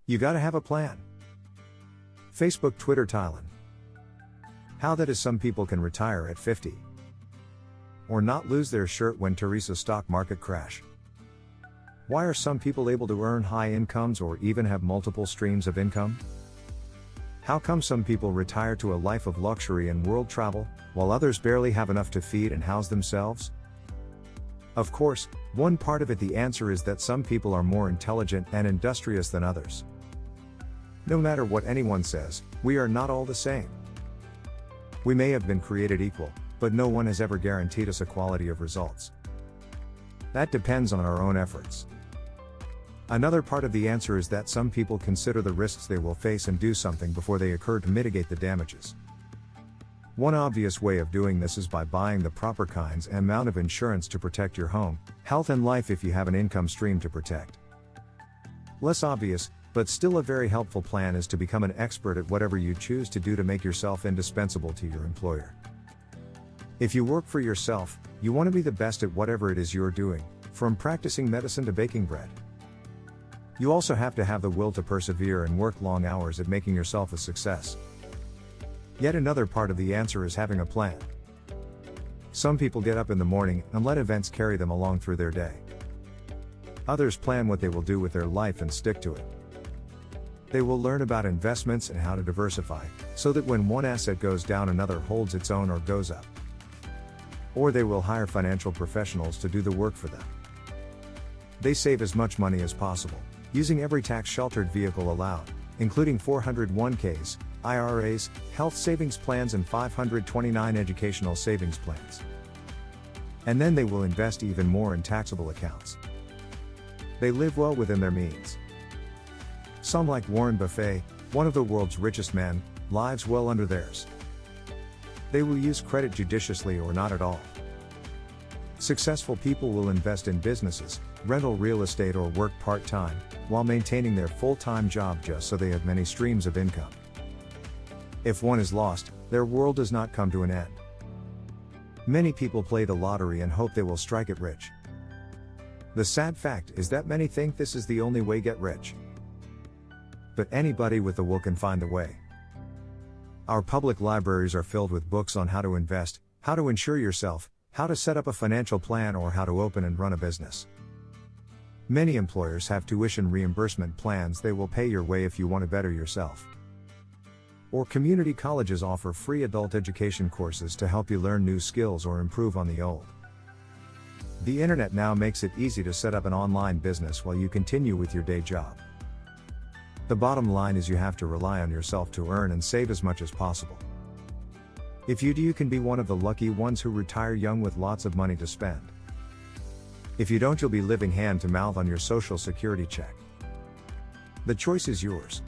You gotta have a plan. Facebook, Twitter, Thailand. How that is some people can retire at 50. Or not lose their shirt when Teresa stock market crash. Why are some people able to earn high incomes or even have multiple streams of income? How come some people retire to a life of luxury and world travel, while others barely have enough to feed and house themselves? Of course, one part of it, the answer is that some people are more intelligent and industrious than others. No matter what anyone says, we are not all the same. We may have been created equal, but no one has ever guaranteed us equality of results. That depends on our own efforts. Another part of the answer is that some people consider the risks they will face and do something before they occur to mitigate the damages. One obvious way of doing this is by buying the proper kinds and amount of insurance to protect your home, health and life if you have an income stream to protect. Less obvious, but still a very helpful plan is to become an expert at whatever you choose to do to make yourself indispensable to your employer. If you work for yourself, you want to be the best at whatever it is you're doing, from practicing medicine to baking bread. You also have to have the will to persevere and work long hours at making yourself a success. Yet another part of the answer is having a plan. Some people get up in the morning and let events carry them along through their day. Others plan what they will do with their life and stick to it. They will learn about investments and how to diversify, so that when one asset goes down, another holds its own or goes up. Or they will hire financial professionals to do the work for them. They save as much money as possible, using every tax-sheltered vehicle allowed, including 401ks, IRAs, health savings plans and 529 educational savings plans. And then they will invest even more in taxable accounts. They live well within their means. Some, like Warren Buffett, one of the world's richest men, lives well under theirs. They will use credit judiciously or not at all. Successful people will invest in businesses, rental real estate or work part-time, while maintaining their full-time job just so they have many streams of income. If one is lost, their world does not come to an end. Many people play the lottery and hope they will strike it rich. The sad fact is that many think this is the only way to get rich. But anybody with the will can find the way. Our public libraries are filled with books on how to invest, how to insure yourself, how to set up a financial plan, or how to open and run a business. Many employers have tuition reimbursement plans they will pay your way if you want to better yourself. Or community colleges offer free adult education courses to help you learn new skills or improve on the old. The internet now makes it easy to set up an online business while you continue with your day job. The bottom line is you have to rely on yourself to earn and save as much as possible. If you do, you can be one of the lucky ones who retire young with lots of money to spend. If you don't, you'll be living hand to mouth on your social security check. The choice is yours.